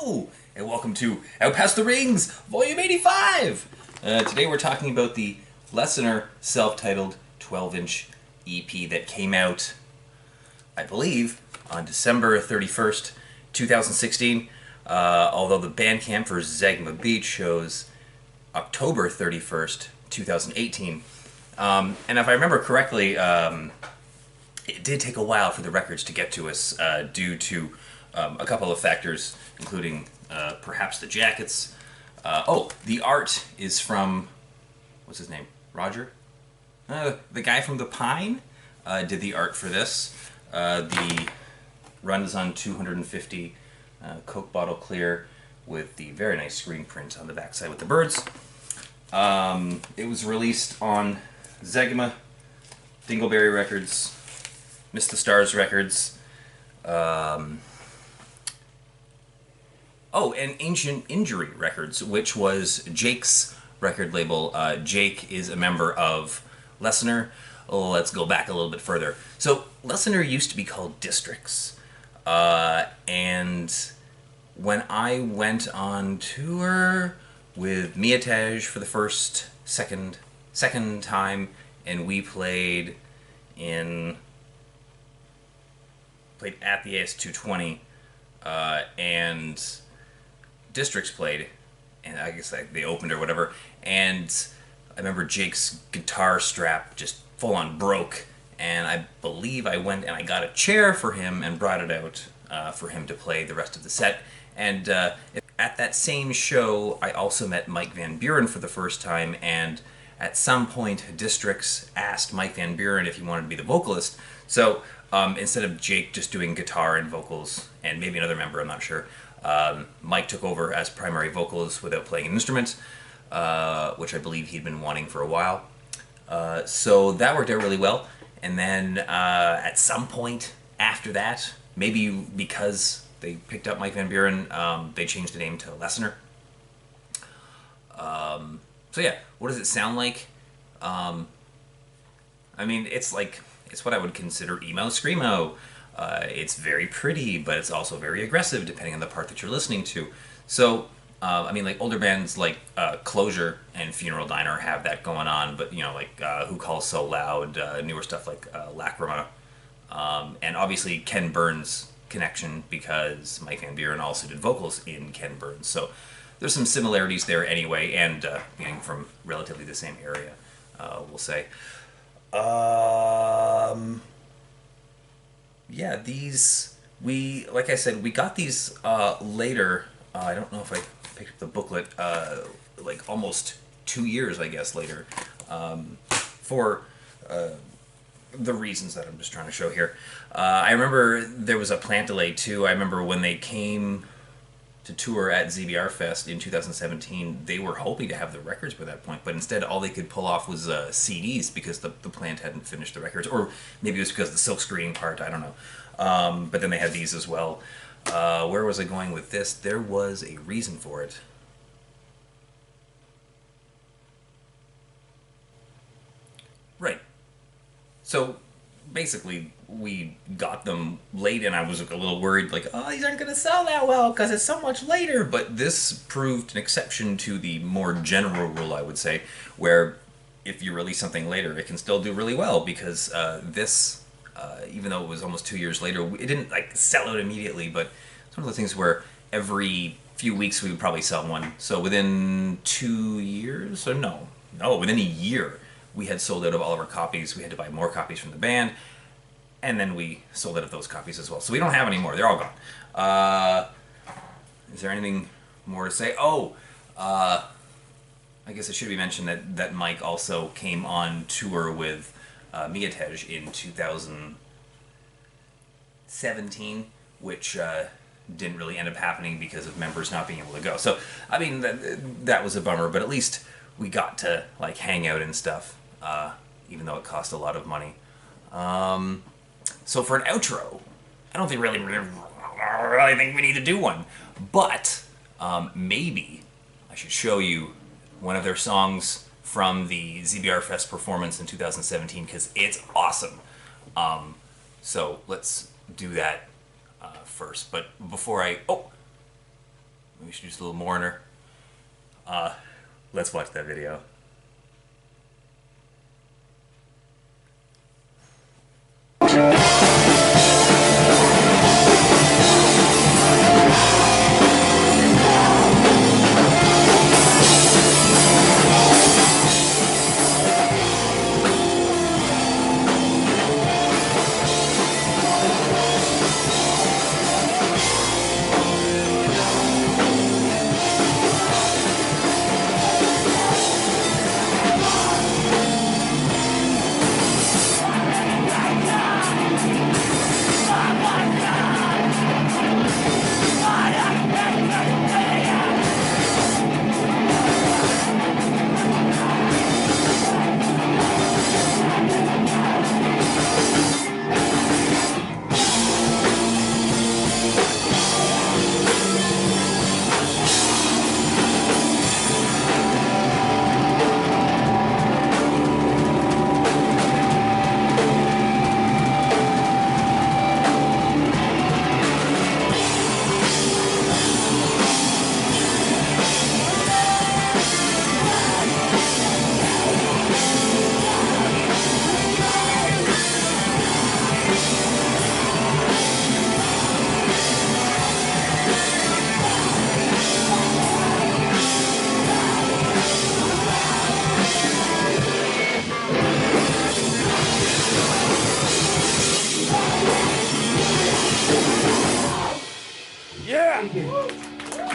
Hello, and welcome to Out Past the Rings, Volume 85! Today we're talking about the Lessener self-titled 12-inch EP that came out, I believe, on December 31st, 2016, although the Bandcamp for Zagma Beach shows October 31st, 2018. And if I remember correctly, it did take a while for the records to get to us due to a couple of factors, including perhaps the jackets. The art is from, what's his name? Roger? The guy from The Pine did the art for this. The run is on 250 Coke bottle clear with the very nice screen print on the backside with the birds. It was released on Zegma, Dingleberry Records, Miss the Stars Records, and Ancient Injury Records, which was Jake's record label. Jake is a member of Lessener. Let's go back a little bit further. So, Lessener used to be called Districts. And when I went on tour with Miataj for the second time, and we played at the AS220, and Districts played, and I guess they opened or whatever, and I remember Jake's guitar strap just full on broke, and I believe I went and I got a chair for him and brought it out for him to play the rest of the set. And at that same show, I also met Mike Van Buren for the first time, and at some point, Districts asked Mike Van Buren if he wanted to be the vocalist. So instead of Jake just doing guitar and vocals, and maybe another member, I'm not sure, Mike took over as primary vocalist without playing an instrument, which I believe he'd been wanting for a while. So that worked out really well. And then at some point after that, maybe because they picked up Mike Van Buren, they changed the name to Lessener. So yeah, what does it sound like? I mean, it's what I would consider emo screamo. It's very pretty, but it's also very aggressive depending on the part that you're listening to. So, I mean, like older bands like Closure and Funeral Diner have that going on, but Who Calls So Loud, newer stuff like Lacrima, and obviously Ken Burns' connection because Mike Van Buren also did vocals in Ken Burns. So there's some similarities there anyway, and being from relatively the same area, we'll say. Yeah, like I said, we got these later. I don't know if I picked up the booklet, like almost 2 years, I guess, later, for the reasons that I'm just trying to show here. I remember there was a plant delay, too. I remember when they came to tour at ZBR Fest in 2017, they were hoping to have the records by that point, but instead all they could pull off was CDs because the plant hadn't finished the records, or maybe it was because of the silkscreened part, I don't know. But then they had these as well. Where was I going with this? There was a reason for it. Right. So basically, we got them late, and I was a little worried, like, oh, these aren't going to sell that well because it's so much later. But this proved an exception to the more general rule, I would say, where if you release something later, it can still do really well because this, even though it was almost 2 years later, it didn't sell out immediately. But it's one of the things where every few weeks we would probably sell one. So within 2 years, or no, within a year, we had sold out of all of our copies. We had to buy more copies from the band, and then we sold out of those copies as well. So we don't have any more. They're all gone. Is there anything more to say? I guess it should be mentioned that Mike also came on tour with Miataj in 2017, which didn't really end up happening because of members not being able to go. So, I mean, that was a bummer, but at least we got to hang out and stuff, even though it cost a lot of money. So for an outro, I don't think really think we need to do one, but maybe I should show you one of their songs from the ZBR Fest performance in 2017 because it's awesome. So let's do that first. But before We should do just a little mourner. Let's watch that video.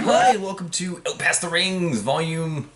Hi, and welcome to Out Past the Rings, Volume